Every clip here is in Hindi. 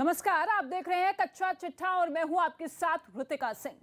नमस्कार, आप देख रहे हैं कच्चा चिट्ठा और मैं हूं आपके साथ ऋतिका सिंह।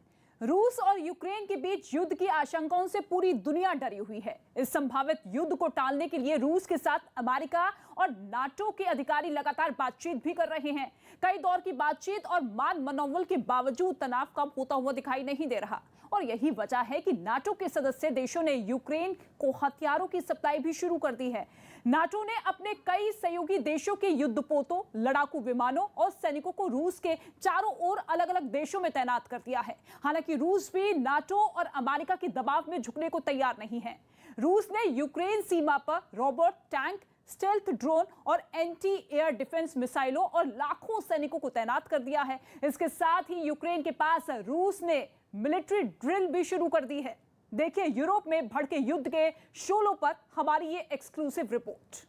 रूस और यूक्रेन के बीच युद्ध की आशंकाओं से पूरी दुनिया डरी हुई है। इस संभावित युद्ध को टालने के लिए रूस के साथ अमेरिका और नाटो के अधिकारी लगातार बातचीत भी कर रहे हैं। कई दौर की बातचीत और मान मनौवल के बावजूद तनाव कम होता हुआ दिखाई नहीं दे रहा और यही वजह है कि नाटो के सदस्य देशों ने यूक्रेन को हथियारों की सप्लाई भी शुरू कर दी है। नाटो ने अपने कई सहयोगी देशों के युद्धपोतों, लड़ाकू विमानों और सैनिकों को रूस के चारों ओर अलग अलग देशों में तैनात कर दिया है। हालांकि रूस भी नाटो और अमेरिका के दबाव में झुकने को तैयार नहीं है। रूस ने यूक्रेन सीमा पर रोबोट टैंक, स्टेल्थ ड्रोन और एंटी एयर डिफेंस मिसाइलों और लाखों सैनिकों को तैनात कर दिया है। इसके साथ ही यूक्रेन के पास रूस ने मिलिट्री ड्रिल भी शुरू कर दी है। देखिए यूरोप में भड़के युद्ध के शोलों पर हमारी ये एक्सक्लूसिव रिपोर्ट।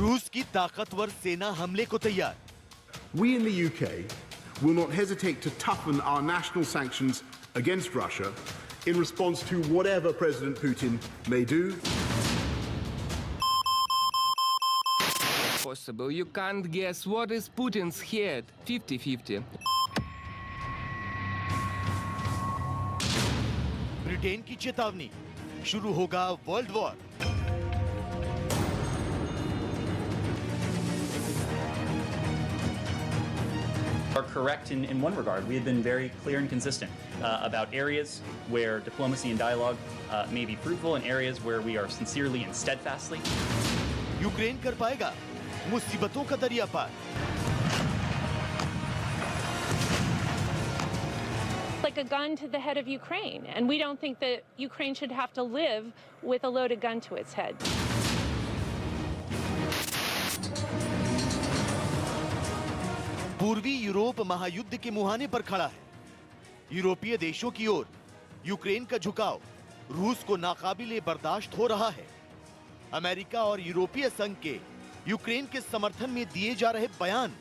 रूस की ताकतवर सेना हमले को तैयार। We in the UK will not hesitate to toughen our national sanctions against Russia in response to whatever President Putin may do. Possible. You can't guess what is Putin's head. 50-50. Britain की चेतावनी, शुरू होगा world war. Are correct in one regard. We have been very clear and consistent about areas where diplomacy and dialogue may be fruitful and areas where we are sincerely and steadfastly. Ukraine कर पाएगा मुसीबतों का दरिया पार। Like a gun to the head of Ukraine, and we don't think that Ukraine should have to live with a loaded gun to its head. पूर्वी यूरोप महायुद्ध के मुहाने पर खड़ा है। यूरोपीय देशों की ओर यूक्रेन का झुकाव रूस को नाकाबिले बर्दाश्त हो रहा है। अमेरिका और यूरोपीय संघ के यूक्रेन के समर्थन में दिए जा रहे बयान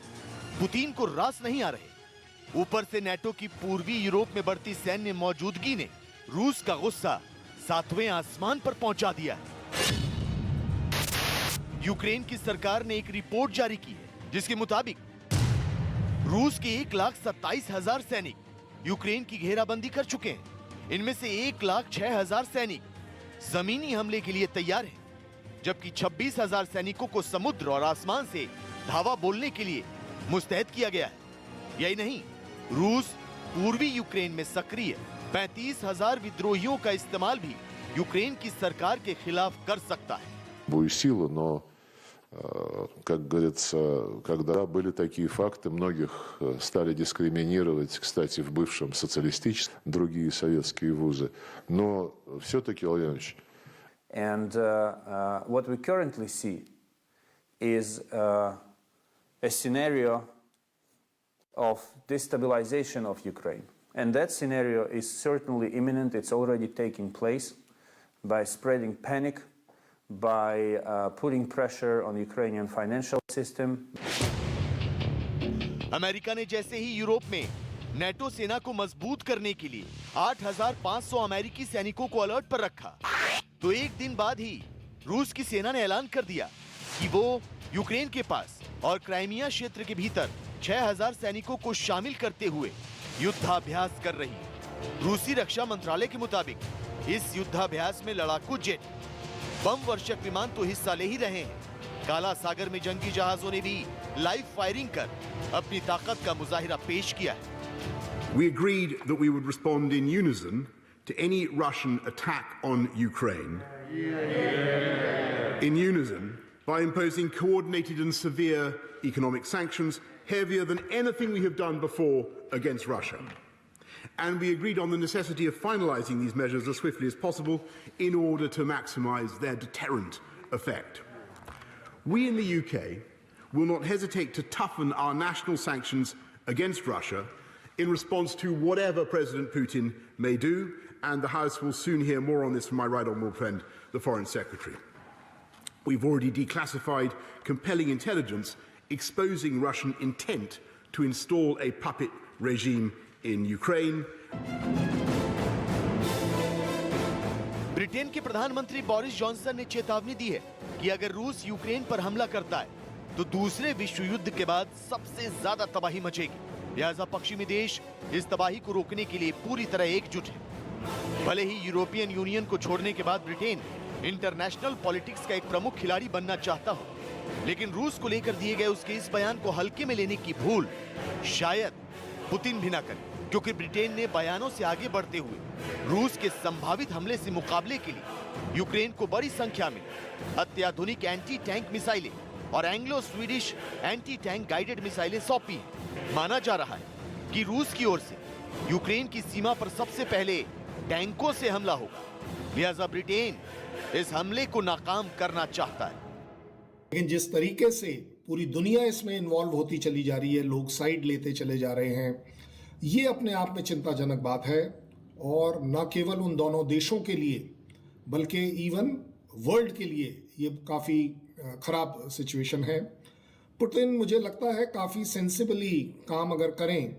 पुतिन को रास नहीं आ रहे। ऊपर से नाटो की पूर्वी यूरोप में बढ़ती सैन्य मौजूदगी ने रूस का गुस्सा 7वें आसमान पर पहुंचा दिया है। यूक्रेन की सरकार ने एक रिपोर्ट जारी की है जिसके मुताबिक रूस के 1,27,000 सैनिक यूक्रेन की घेराबंदी कर चुके हैं। इनमें से 1,06,000 सैनिक जमीनी हमले के लिए तैयार हैं, जबकि 26,000 सैनिकों को समुद्र और आसमान से धावा बोलने के लिए मुस्तैद किया गया है। यही नहीं, रूस पूर्वी यूक्रेन में सक्रिय 35,000 विद्रोहियों का इस्तेमाल भी यूक्रेन की सरकार के खिलाफ कर सकता है। Как говорится, когда были такие факты, многих стали дискриминировать, кстати, в бывшем социалистическом, другие советские вузы. Но все-таки, Владимир Ильич. And what we currently see is a scenario of destabilization of Ukraine. And that scenario is certainly imminent. It's already taking place by spreading panic, by putting pressure on the Ukrainian financial system. America ने जैसे ही यूरोप में नाटो सेना को मजबूत करने के लिए 8,500 अमेरिकी सैनिकों को अलर्ट पर रखा, तो एक दिन बाद ही रूस की सेना ने ऐलान कर दिया कि वो यूक्रेन के पास और क्राइमिया क्षेत्र के भीतर 6,000 सैनिकों को शामिल करते हुए युद्धाभ्यास कर रही है। रूसी रक्षा मंत्रालय के मुताबिक इस युद्धाभ्यास में लड़ाकू जेट, बम वर्षक विमान तो हिस्सा ले ही रहे हैं। काला सागर में जंगी जहाजों ने भी लाइव फायरिंग कर अपनी ताकत का मुजाहिरा पेश किया है। We agreed that we would respond in unison to any Russian attack on Ukraine. In unison, by imposing coordinated and severe economic sanctions, heavier than anything we have done before against Russia. And we agreed on the necessity of finalizing these measures as swiftly as possible in order to maximize their deterrent effect. We in the UK will not hesitate to toughen our national sanctions against Russia in response to whatever President Putin may do, and the House will soon hear more on this from my right honourable friend, the Foreign Secretary. We've already declassified compelling intelligence exposing Russian intent to install a puppet regime in Ukraine. Britain के प्रधानमंत्री बोरिस जॉनसन ने चेतावनी दी है कि अगर रूस यूक्रेन पर हमला करता है तो दूसरे विश्व युद्ध के बाद सबसे ज्यादा तबाही मचेगी। लिहाजा पश्चिमी देश इस तबाही को रोकने के लिए पूरी तरह एकजुट है। भले ही यूरोपियन यूनियन को छोड़ने के बाद ब्रिटेन इंटरनेशनल पॉलिटिक्स का एक प्रमुख खिलाड़ी बनना चाहता हो, लेकिन रूस को लेकर दिए गए उसके इस बयान को हल्के में लेने की भूल शायद पुतिन भी ना करे, क्योंकि ब्रिटेन ने बयानों से आगे बढ़ते हुए रूस के संभावित हमले से मुकाबले के लिए यूक्रेन को बड़ी संख्या में अत्याधुनिक एंटी टैंक मिसाइलें और Anglo Swedish anti tank guided मिसाइलें सौंपी। माना जा रहा है कि रूस की ओर से यूक्रेन की सीमा पर सबसे पहले टैंकों से हमला होगा, लिहाजा ब्रिटेन इस हमले को नाकाम करना चाहता है। लेकिन जिस तरीके से पूरी दुनिया इसमें इन्वॉल्व होती चली जा रही है, लोग साइड लेते चले जा रहे हैं, ये अपने आप में चिंताजनक बात है। और न केवल उन दोनों देशों के लिए बल्कि इवन वर्ल्ड के लिए ये काफ़ी ख़राब सिचुएशन है। पुतिन मुझे लगता है काफ़ी सेंसिबली काम अगर करें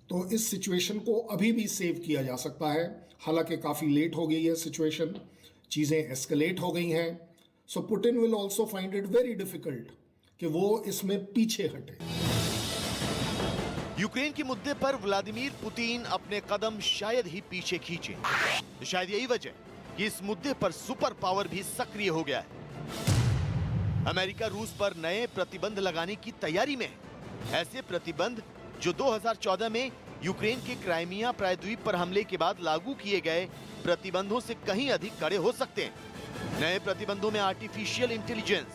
तो इस सिचुएशन को अभी भी सेव किया जा सकता है। हालांकि काफ़ी लेट हो गई है सिचुएशन, चीज़ें एस्केलेट हो गई हैं। So Putin will also find it very difficult कि वो इसमें पीछे हटे। यूक्रेन के मुद्दे पर व्लादिमीर पुतिन अपने कदम शायद ही पीछे खींचे। तो शायद यही वजह कि इस मुद्दे पर सुपर पावर भी सक्रिय हो गया है। अमेरिका रूस पर नए प्रतिबंध लगाने की तैयारी में है। ऐसे प्रतिबंध जो 2014 में यूक्रेन के क्राइमिया प्रायद्वीप पर हमले के बाद लागू किए गए प्रतिबंधों से कहीं अधिक कड़े हो सकते हैं। नए प्रतिबंधों में आर्टिफिशियल इंटेलिजेंस,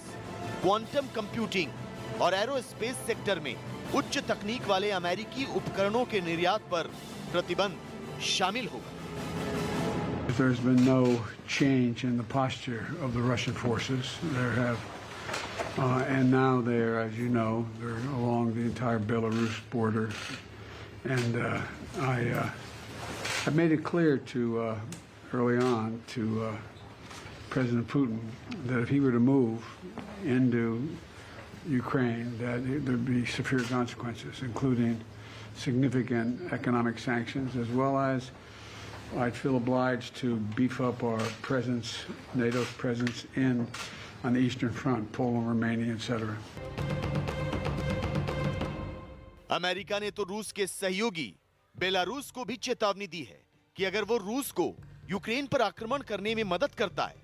क्वांटम कंप्यूटिंग और एरोस्पेस सेक्टर में उच्च तकनीक वाले अमेरिकी उपकरणों के निर्यात पर प्रतिबंध शामिल होगा। There's been no change in the posture of the Russian forces. And now they're, as you know, they're along the entire Belarus border. And I made it clear to early on to President Putin that if he were to move into Ukraine, that there'd be severe consequences, including significant economic sanctions, as well as I'd feel obliged to beef up our presence, NATO's presence on the Eastern Front, Poland, Romania, etc. America ने तो रूस के सहयोगी बेलारूस को भी चेतावनी दी है कि अगर वो रूस को यूक्रेन पर आक्रमण करने में मदद करता है,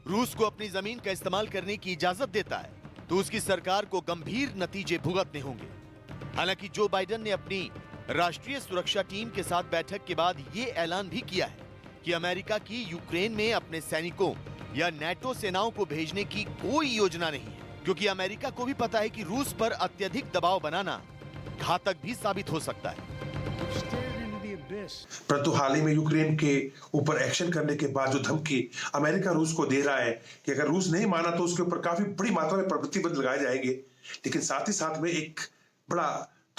रूस को अपनी जमीन का इस्तेमाल करने की इजाजत देता है, तो उसकी सरकार को गंभीर नतीजे भुगतने होंगे। हालांकि जो बाइडेन ने अपनी राष्ट्रीय सुरक्षा टीम के साथ बैठक के बाद ये ऐलान भी किया है कि अमेरिका की यूक्रेन में अपने सैनिकों या नेटो सेनाओं को भेजने की कोई योजना नहीं है, क्योंकि अमेरिका को भी पता है कि रूस पर अत्यधिक दबाव बनाना घातक भी साबित हो सकता है। परंतु हाल ही में यूक्रेन के ऊपर एक्शन करने के बाद जो धमकी अमेरिका रूस को दे रहा है कि अगर रूस नहीं माना तो उसके ऊपर काफी बड़ी मात्रा में प्रतिबंध लगाए जाएंगे, लेकिन साथ ही साथ में एक बड़ा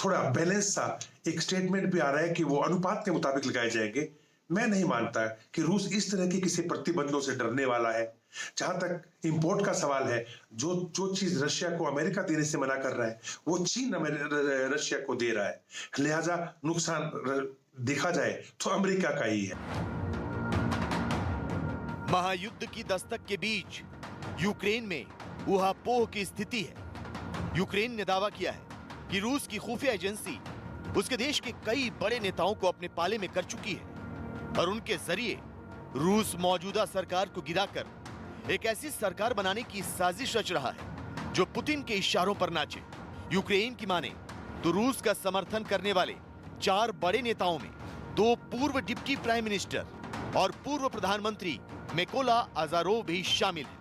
थोड़ा बैलेंस सा एक स्टेटमेंट भी आ रहा है कि वो अनुपात के मुताबिक लगाए जाएंगे। मैं नहीं मानता कि रूस इस तरह के किसी प्रतिबंधों से डरने वाला है। जहां तक इंपोर्ट का सवाल है, जो चीज रशिया को अमेरिका देने से मना कर रहा है वो चीन रशिया को दे रहा है, लिहाजा नुकसान देखा जाए तो अमेरिका का ही है। महायुद्ध की दस्तक के बीच यूक्रेन में ऊहापोह की स्थिति है। यूक्रेन ने दावा किया है कि रूस की खुफिया एजेंसी उसके देश के कई बड़े नेताओं को अपने पाले में कर चुकी है और उनके जरिए रूस मौजूदा सरकार को गिराकर एक ऐसी सरकार बनाने की साजिश रच रहा है जो पुतिन के इशारों पर नाचे। यूक्रेन की माने तो रूस का समर्थन करने वाले 4 बड़े नेताओं में 2 पूर्व डिप्टी प्राइम मिनिस्टर और पूर्व प्रधानमंत्री मिकोला अजारोव भी शामिल है।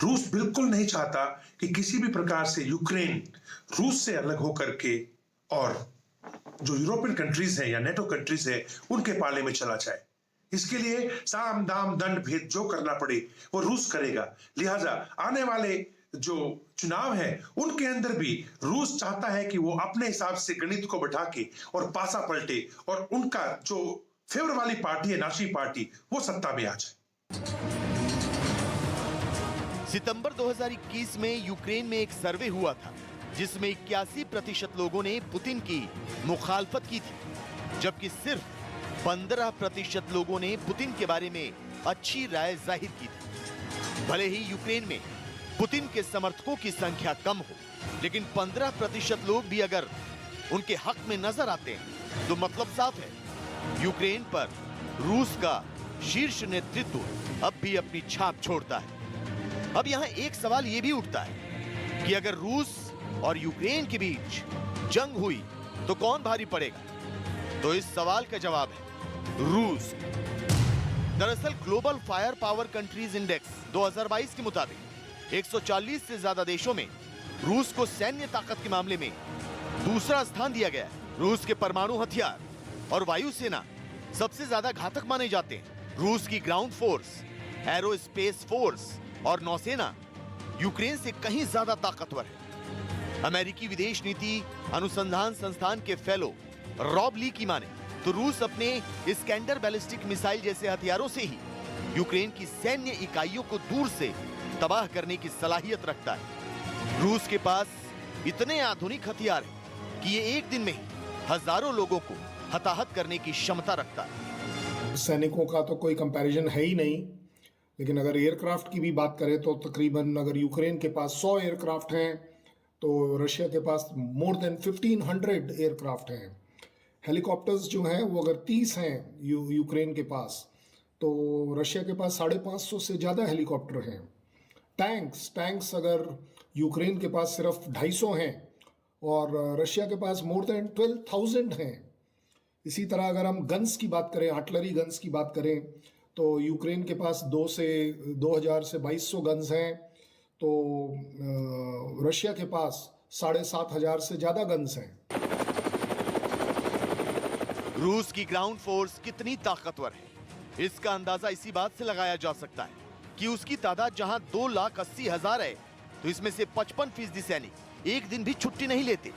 रूस बिल्कुल नहीं चाहता कि किसी भी प्रकार से यूक्रेन रूस से अलग होकर के और जो यूरोपियन कंट्रीज हैं या नेटो कंट्रीज हैं उनके पाले में चला जाए। इसके लिए साम दाम दंड भेद जो करना पड़े वो रूस करेगा। लिहाजा आने वाले जो चुनाव है उनके अंदर भी रूस चाहता है कि वो अपने हिसाब से गणित को बैठा के और पासा पलटे और उनका जो फेवर वाली पार्टी है, नाशी पार्टी, वो सत्ता में आ जाए। सितंबर 2021 में यूक्रेन में एक सर्वे हुआ था जिसमें 81% लोगों ने पुतिन की मुखालफत की थी, जबकि सिर्फ 15% लोगों ने पुतिन के बारे में अच्छी राय जाहिर की थी। भले ही यूक्रेन में पुतिन के समर्थकों की संख्या कम हो, लेकिन 15% लोग भी अगर उनके हक में नजर आते हैं तो मतलब साफ है, यूक्रेन पर रूस का शीर्ष नेतृत्व अब भी अपनी छाप छोड़ता है। अब यहां एक सवाल यह भी उठता है कि अगर रूस और यूक्रेन के बीच जंग हुई तो कौन भारी पड़ेगा? तो इस सवाल का जवाब है रूस। दरअसल global fire power countries index 2022 के मुताबिक 140 से ज्यादा देशों में रूस को सैन्य ताकत के मामले में दूसरा स्थान दिया गया है। रूस के परमाणु हथियार और वायुसेना सबसे ज्यादा घातक माने जाते हैं। रूस की ग्राउंड फोर्स, एरोस्पेस फोर्स और नौसेना यूक्रेन से कहीं ज्यादा ताकतवर है। अमेरिकी विदेश नीति अनुसंधान संस्थान के फेलो रॉब ली की माने तो रूस अपने इस्कैंडर बैलिस्टिक मिसाइल जैसे हथियारों से ही यूक्रेन की सैन्य इकाइयों को दूर से तबाह करने की सलाहियत रखता है। रूस के पास इतने आधुनिक हथियार हैं कि ये एक दिन में ही हजारों लोगों को हताहत करने की क्षमता रखता है। सैनिकों का तो कोई कंपैरिजन है ही नहीं, लेकिन अगर एयरक्राफ्ट की भी बात करें तो तकरीबन अगर यूक्रेन के पास 100 एयरक्राफ्ट हैं तो रशिया के पास मोर देन 1500 एयरक्राफ्ट हैं। हेलीकॉप्टर्स जो हैं वो अगर 30 हैं यूक्रेन के पास, तो रशिया के पास 550 से ज़्यादा हेलीकॉप्टर हैं। टैंक्स अगर यूक्रेन के पास सिर्फ 250 हैं और रशिया के पास मोर देन 12,000 हैं। इसी तरह अगर हम गन्स की बात करें, आर्टिलरी गन्स की बात करें, तो यूक्रेन के पास 2000 से 2200 गन्स हैं, तो रशिया के पास 7,500 से ज़्यादा गन्स हैं। रूस की ग्राउंड फोर्स कितनी ताकतवर है, इसका अंदाजा इसी बात से लगाया जा सकता है कि उसकी तादाद जहां 2,80,000 है, तो इसमें से 55% सैनिक एक दिन भी छुट्टी नहीं लेते।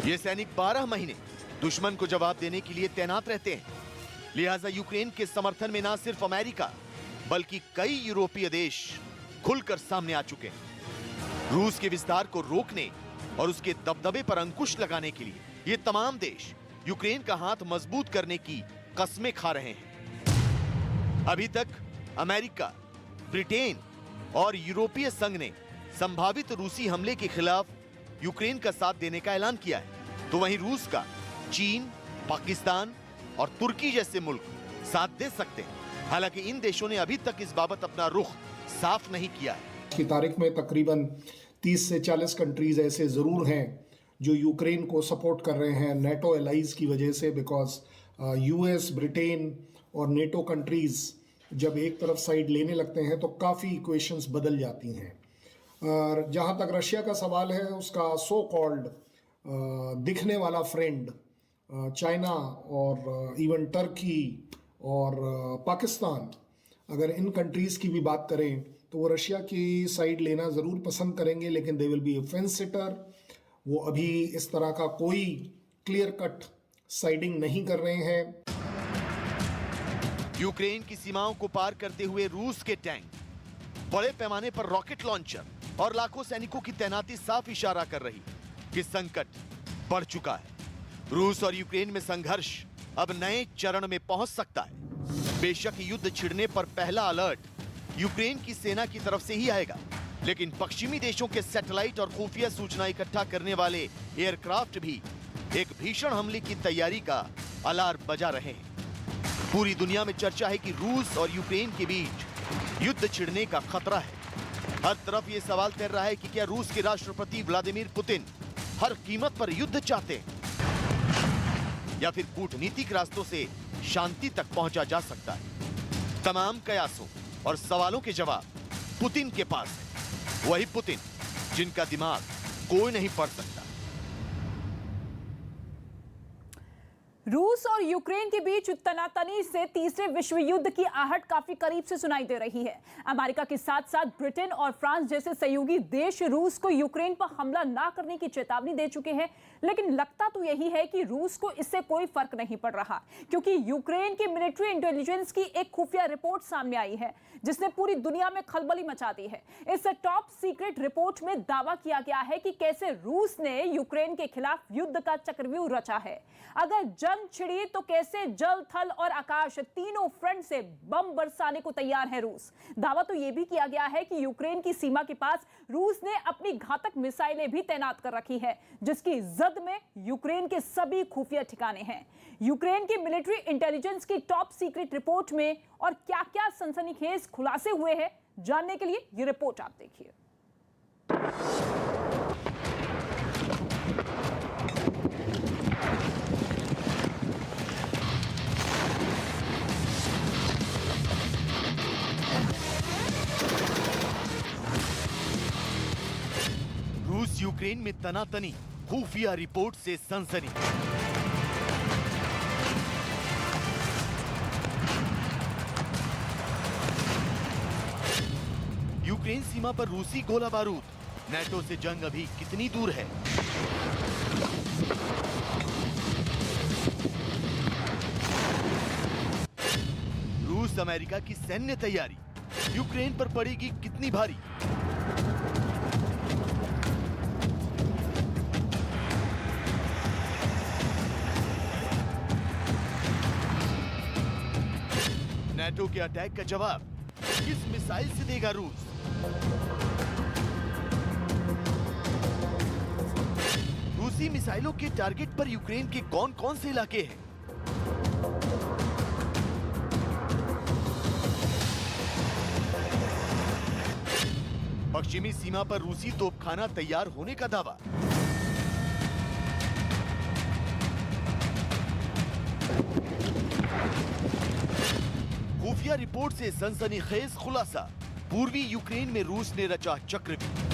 ये सैनिक 12 महीने दुश्मन को जवाब देने के लिए तैनात रहते हैं। लिहाजा यूक्रेन के समर्थन में ना सिर्फ अमेरिका बल्कि कई यूरोपीय देश खुलकर सामने आ चुके हैं। रूस के विस्तार को रोकने और उसके दबदबे पर अंकुश लगाने के लिए ये तमाम देश यूक्रेन का हाथ मजबूत करने की कस्में खा रहे हैं। अभी तक अमेरिका, ब्रिटेन और यूरोपीय संघ ने संभावित रूसी हमले के खिलाफ यूक्रेन का साथ देने का ऐलान किया है, तो वहीं रूस का चीन, पाकिस्तान और तुर्की जैसे मुल्क साथ दे सकते हैं। हालांकि इन देशों ने अभी तक इस बाबत अपना रुख साफ नहीं किया है। की तारीख में तकरीबन 30 से 40 कंट्रीज ऐसे ज़रूर हैं जो यूक्रेन को सपोर्ट कर रहे हैं नेटो एलाइज की वजह से, बिकॉज यूएस, ब्रिटेन और नेटो कंट्रीज जब एक तरफ साइड लेने लगते हैं तो काफ़ी इक्वेशंस बदल जाती हैं। और जहाँ तक रशिया का सवाल है, उसका सो कॉल्ड दिखने वाला फ्रेंड चाइना और इवन टर्की और पाकिस्तान, अगर इन कंट्रीज़ की भी बात करें तो वो रशिया की साइड लेना ज़रूर पसंद करेंगे, लेकिन they will be a fence sitter. वो अभी इस तरह का कोई क्लियर कट साइडिंग नहीं कर रहे हैं। यूक्रेन की सीमाओं को पार करते हुए रूस के टैंक, बड़े पैमाने पर रॉकेट लॉन्चर और लाखों सैनिकों की तैनाती साफ इशारा कर रही कि संकट बढ़ चुका है। रूस और यूक्रेन में संघर्ष अब नए चरण में पहुंच सकता है। बेशक युद्ध छिड़ने पर पहला अलर्ट यूक्रेन की सेना की तरफ से ही आएगा, लेकिन पश्चिमी देशों के सैटेलाइट और खुफिया सूचना इकट्ठा करने वाले एयरक्राफ्ट भी एक भीषण हमले की तैयारी का अलार्म बजा रहे हैं। पूरी दुनिया में चर्चा है कि रूस और यूक्रेन के बीच युद्ध छिड़ने का खतरा है। हर तरफ ये सवाल तैर रहा है कि क्या रूस के राष्ट्रपति व्लादिमीर पुतिन हर कीमत पर युद्ध चाहते हैं, या फिर कूटनीतिक रास्तों से शांति तक पहुंचा जा सकता है। तमाम कयासों और सवालों के जवाब पुतिन के पास है, वही पुतिन जिनका दिमाग कोई नहीं पढ़ सकता। रूस और यूक्रेन के बीच तनातनी से तीसरे विश्व युद्ध की आहट काफी करीब से सुनाई दे रही है। अमेरिका के साथ साथ ब्रिटेन और फ्रांस जैसे सहयोगी देश रूस को यूक्रेन पर हमला ना करने की चेतावनी दे चुके हैं, लेकिन लगता तो यही है कि रूस को इससे कोई फर्क नहीं पड़ रहा, क्योंकि यूक्रेन की मिलिट्री इंटेलिजेंस की एक खुफिया रिपोर्ट सामने आई है जिसने पूरी दुनिया में खलबली मचा दी है। इस टॉप सीक्रेट रिपोर्ट में दावा किया गया है कि कैसे रूस ने यूक्रेन के खिलाफ युद्ध का चक्रव्यूह रचा है। अगर जंग छिड़ी तो कैसे जल, थल और आकाश तीनों फ्रंट से बम बरसाने को तैयार है रूस। दावा तो यह भी किया गया है कि यूक्रेन की सीमा के पास रूस ने अपनी घातक मिसाइलें भी तैनात कर रखी है, जिसकी जद में यूक्रेन के सभी खुफिया ठिकाने हैं। यूक्रेन की मिलिट्री इंटेलिजेंस की टॉप सीक्रेट रिपोर्ट में और क्या-क्या सनसनीखेज खुलासे हुए हैं, जानने के लिए यह रिपोर्ट आप देखिए। रूस यूक्रेन में तनातनी, खुफिया रिपोर्ट से सनसनी। यूक्रेन सीमा पर रूसी गोला बारूद, नेटो से जंग अभी कितनी दूर है? रूस अमेरिका की सैन्य तैयारी यूक्रेन पर पड़ेगी कितनी भारी? नेटो के अटैक का जवाब किस मिसाइल से देगा रूस? रूसी मिसाइलों के टारगेट पर यूक्रेन के कौन-कौन से इलाके हैं? पश्चिमी सीमा पर रूसी तोपखाना तैयार होने का दावा। खुफिया रिपोर्ट से सनसनीखेज खुलासा, पूर्वी यूक्रेन में रूस ने रचा चक्रव्यूह।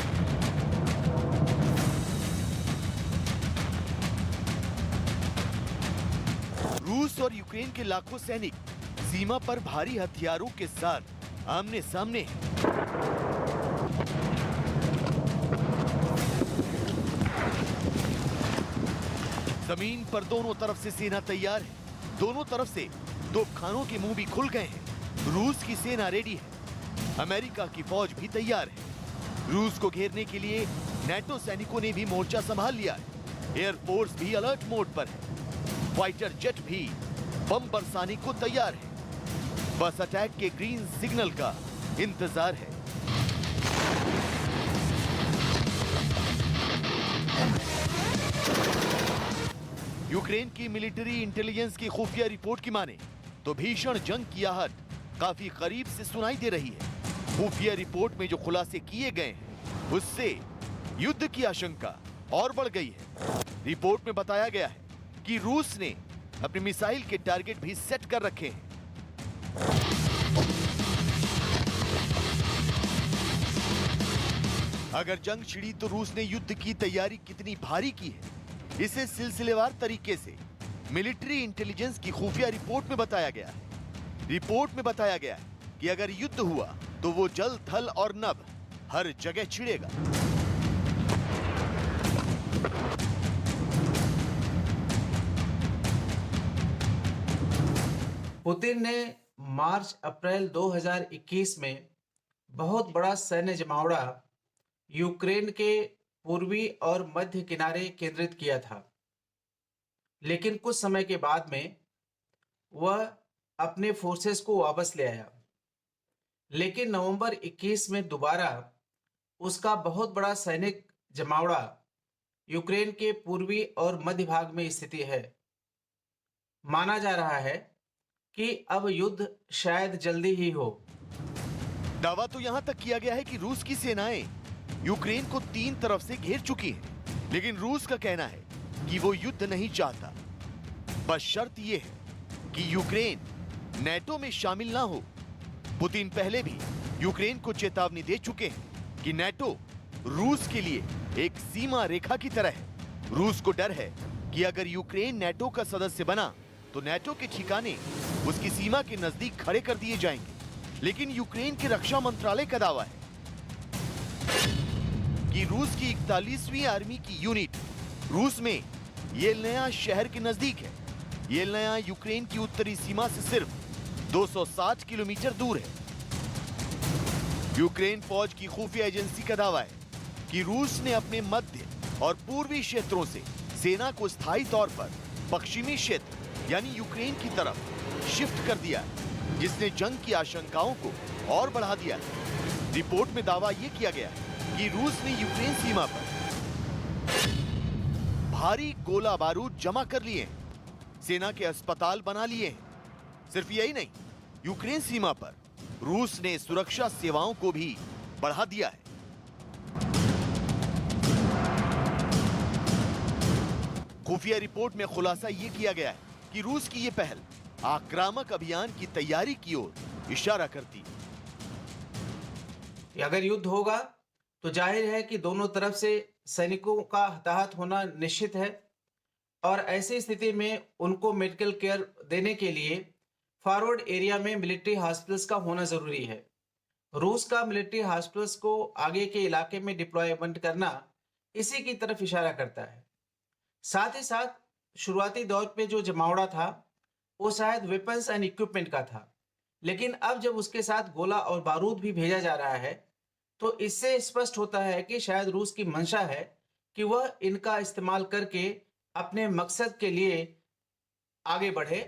रूस और यूक्रेन के लाखों सैनिक सीमा पर भारी हथियारों के साथ आमने सामने हैं। जमीन पर दोनों तरफ से सेना तैयार है, दोनों तरफ से तोपखानों के मुंह भी खुल गए हैं। रूस की सेना रेडी है, अमेरिका की फौज भी तैयार है। रूस को घेरने के लिए नेटो सैनिकों ने भी मोर्चा संभाल लिया है। एयरफोर्स भी अलर्ट मोड पर है, फाइटर जेट भी बम बरसाने को तैयार है। बस अटैक के ग्रीन सिग्नल का इंतजार है। यूक्रेन की मिलिट्री इंटेलिजेंस की खुफिया रिपोर्ट की माने तो भीषण जंग की आहट काफी करीब से सुनाई दे रही है। खुफिया रिपोर्ट में जो खुलासे किए गए हैं उससे युद्ध की आशंका और बढ़ गई है। रिपोर्ट में बताया गया है कि रूस ने अपने मिसाइल के टारगेट भी सेट कर रखे हैं। अगर जंग छिड़ी तो रूस ने युद्ध की तैयारी कितनी भारी की है, इसे सिलसिलेवार तरीके से मिलिट्री इंटेलिजेंस की खुफिया रिपोर्ट में बताया गया है। रिपोर्ट में बताया गया है कि अगर युद्ध हुआ तो वो जल, थल और नभ हर जगह छिड़ेगा। पुतिन ने मार्च-अप्रैल 2021 में बहुत बड़ा सैन्य जमावड़ा यूक्रेन के पूर्वी और मध्य किनारे केंद्रित किया था, लेकिन कुछ समय के बाद में वह अपने फोर्सेस को वापस ले आया। लेकिन नवंबर 21 में दोबारा उसका बहुत बड़ा सैनिक जमावड़ा यूक्रेन के पूर्वी और मध्य भाग में स्थिति है। माना जा रहा है कि अब युद्ध शायद जल्दी ही हो। दावा तो यहां तक किया गया है कि रूस की सेनाएं यूक्रेन को 3 तरफ से घेर चुकी हैं, लेकिन रूस का कहना है कि वो युद्ध नहीं चाहता। बस शर्त यह है कि यूक्रेन नेटो में शामिल ना हो। पुतिन पहले भी यूक्रेन को चेतावनी दे चुके हैं कि नेटो रूस के लिए एक सीमा रेखा की तरह है। रूस को डर है कि अगर यूक्रेन नेटो का सदस्य बना तो नेटो के ठिकाने उसकी सीमा के नजदीक खड़े कर दिए जाएंगे। लेकिन यूक्रेन के रक्षा मंत्रालय का दावा है कि रूस की 41वीं आर्मी की यूनिट रूस में येलनया शहर के नजदीक है। येलनया यूक्रेन की उत्तरी सीमा से सिर्फ 260 किलोमीटर दूर है। यूक्रेन फौज की खुफिया एजेंसी का दावा है कि रूस ने अपने मध्य और पूर्वी क्षेत्रों से सेना को स्थायी तौर पर पश्चिमी क्षेत्र यानी यूक्रेन की तरफ शिफ्ट कर दिया है, जिसने जंग की आशंकाओं को और बढ़ा दिया है। रिपोर्ट में दावा यह किया गया है कि रूस ने यूक्रेन सीमा पर भारी गोला बारूद जमा कर लिए हैं, सेना के अस्पताल बना लिए हैं। सिर्फ यही नहीं, यूक्रेन सीमा पर रूस ने सुरक्षा सेवाओं को भी बढ़ा दिया है। खुफिया रिपोर्ट में खुलासा यह किया गया है कि रूस की यह पहल आक्रामक अभियान की तैयारी की ओर इशारा करती है। अगर युद्ध होगा तो जाहिर है कि दोनों तरफ से सैनिकों का हताहत होना निश्चित है और ऐसी स्थिति में उनको मेडिकल केयर देने के लिए फॉरवर्ड एरिया में मिलिट्री हॉस्पिटल्स का होना जरूरी है। रूस का मिलिट्री हॉस्पिटल्स को आगे के इलाके में डिप्लॉयमेंट करना इसी की तरफ इशारा करता है। साथ ही साथ शुरुआती दौर पे जो जमावड़ा था वो शायद वेपन्स एंड इक्विपमेंट का था, लेकिन अब जब उसके साथ गोला और बारूद भी भेजा जा रहा है तो इससे स्पष्ट होता है कि शायद रूस की मंशा है कि वह इनका इस्तेमाल करके अपने मकसद के लिए आगे बढ़े।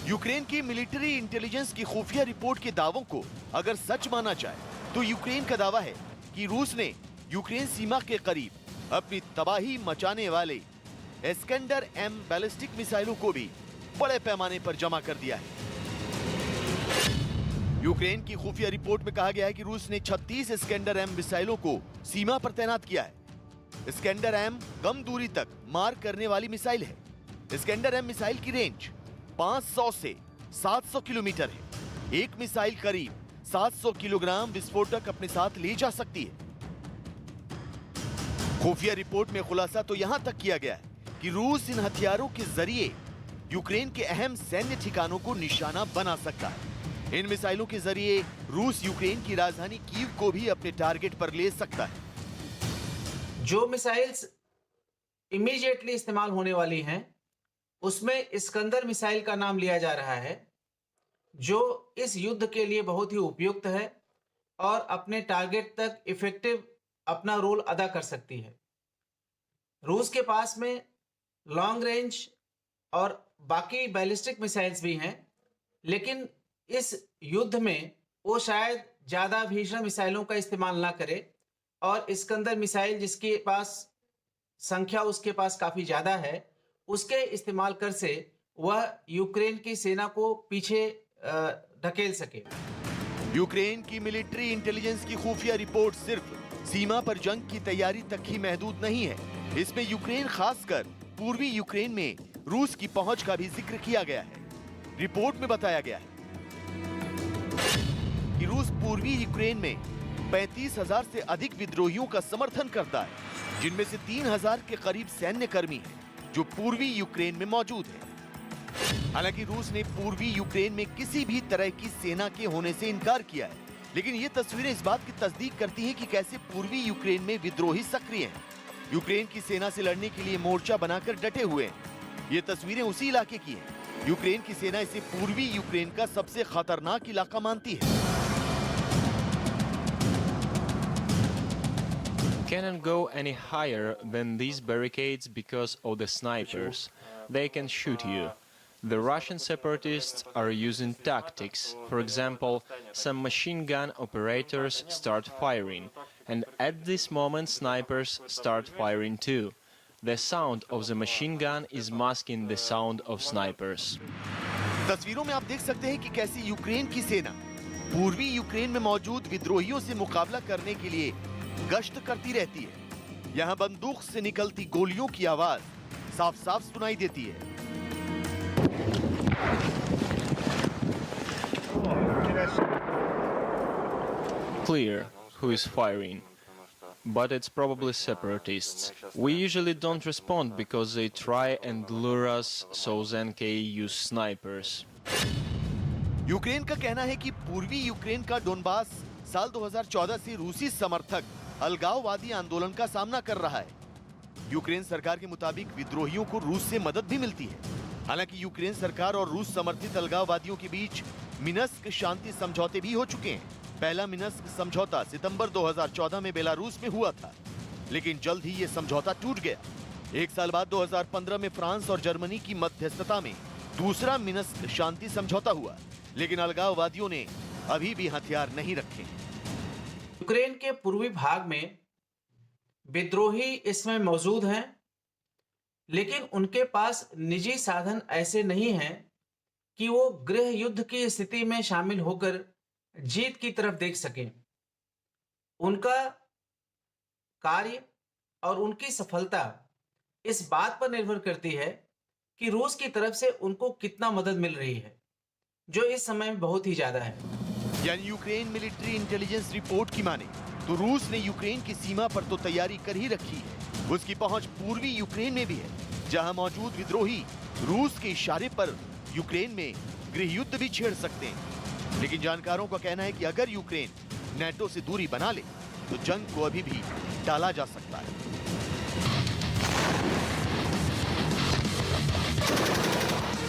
यूक्रेन की मिलिट्री इंटेलिजेंस की खुफिया रिपोर्ट के दावों को अगर सच माना जाए तो यूक्रेन का दावा है कि रूस ने यूक्रेन सीमा के करीब अपनी तबाही मचाने वाले एस्केंडर एम बैलिस्टिक मिसाइलों को भी बड़े पैमाने पर जमा कर दिया है। यूक्रेन की खुफिया रिपोर्ट में कहा गया है कि रूस ने 36 एस्केंडर एम मिसाइलों को सीमा पर तैनात किया है। एस्केंडर एम कम दूरी तक मार करने वाली मिसाइल है। एस्केंडर एम मिसाइल की रेंज 500 से 700 किलोमीटर है। एक मिसाइल करीब 700 किलोग्राम विस्फोटक अपने साथ ले जा सकती है। खुफिया रिपोर्ट में खुलासा तो यहां तक किया गया है कि रूस इन हथियारों के जरिए यूक्रेन के अहम सैन्य ठिकानों को निशाना बना सकता है। इन मिसाइलों के जरिए रूस यूक्रेन की राजधानी कीव को भी अपने टारगेट पर ले सकता है। जो मिसाइल्स इमीडिएटली इस्तेमाल होने वाली हैं उसमें इस्कंदर मिसाइल का नाम लिया जा रहा है, जो इस युद्ध के लिए बहुत ही उपयुक्त है और अपने टारगेट तक इफेक्टिव अपना रोल अदा कर सकती है। रूस के पास में लॉन्ग रेंज और बाकी बैलिस्टिक मिसाइल्स भी हैं, लेकिन इस युद्ध में वो शायद ज़्यादा भीषण मिसाइलों का इस्तेमाल ना करे और इस्कंदर मिसाइल जिसके पास संख्या उसके पास काफ़ी ज़्यादा है उसके इस्तेमाल कर से वह यूक्रेन की सेना को पीछे ढकेल सके। यूक्रेन की मिलिट्री इंटेलिजेंस की खुफिया रिपोर्ट सिर्फ सीमा पर जंग की तैयारी तक ही महदूद नहीं है। इसमें यूक्रेन, खासकर पूर्वी यूक्रेन में रूस की पहुंच का भी जिक्र किया गया है। रिपोर्ट में बताया गया है कि रूस पूर्वी यूक्रेन में 35,000 से अधिक विद्रोहियों का समर्थन करता है, जिनमें से 3,000 के करीब सैन्य कर्मी हैं जो पूर्वी यूक्रेन में मौजूद हैं। हालांकि रूस ने पूर्वी यूक्रेन में किसी भी तरह की सेना के होने से इनकार किया है, लेकिन ये तस्वीरें इस बात की तस्दीक करती हैं कि कैसे पूर्वी यूक्रेन में विद्रोही सक्रिय हैं, यूक्रेन की सेना से लड़ने के लिए मोर्चा बनाकर डटे हुए हैं। ये तस्वीरें उसी इलाके की हैं। यूक्रेन की सेना इसे पूर्वी यूक्रेन का सबसे खतरनाक इलाका मानती है। Cannot go any higher than these barricades because of the snipers. They can shoot you. The Russian separatists are using tactics. For example, some machine gun operators start firing, and at this moment snipers start firing too. The sound of the machine gun is masking the sound of snipers. तस्वीरों में आप देख सकते हैं कि कैसे यूक्रेन की सेना पूर्वी यूक्रेन में मौजूद विद्रोहियों से मुकाबला करने के लिए गश्त करती रहती है। यहाँ बंदूक से निकलती गोलियों की आवाज साफ-साफ सुनाई देती है। Clear who is firing. but it's probably separatists. We usually don't respond because they try and lure us, so ZNK use snipers. Ukraine का कहना है कि पूर्वी यूक्रेन का डोनबास साल 2014 से रूसी समर्थक अलगाववादी आंदोलन का सामना कर रहा है। यूक्रेन सरकार के मुताबिक विद्रोहियों को रूस से मदद भी मिलती है। हालांकि यूक्रेन सरकार और रूस समर्थित अलगाववादियों के बीच मिन्स्क शांति समझौते भी हो चुके हैं। पहला मिन्स्क समझौता सितंबर 2014 में बेलारूस में हुआ था, लेकिन जल्द ही यह समझौता टूट गया। एक साल बाद 2015 में फ्रांस और जर्मनी की मध्यस्थता में दूसरा मिन्स्क शांति समझौता हुआ, लेकिन अलगाववादियों ने अभी भी हथियार नहीं रखे। यूक्रेन के पूर्वी भाग में विद्रोही इसमें मौजूद हैं, लेकिन उनके पास निजी साधन ऐसे नहीं हैं कि वो गृह युद्ध की स्थिति में शामिल होकर जीत की तरफ देख सकें। उनका कार्य और उनकी सफलता इस बात पर निर्भर करती है कि रूस की तरफ से उनको कितना मदद मिल रही है, जो इस समय में बहुत ही ज्यादा है। यानी यूक्रेन मिलिट्री इंटेलिजेंस रिपोर्ट की माने तो रूस ने यूक्रेन की सीमा पर तो तैयारी कर ही रखी है। उसकी पहुंच पूर्वी यूक्रेन में भी है, जहां मौजूद विद्रोही रूस के इशारे पर यूक्रेन में गृह युद्ध भी छेड़ सकते हैं। लेकिन जानकारों का कहना है कि अगर यूक्रेन नेटो से दूरी बना ले तो जंग को अभी भी टाला जा सकता है।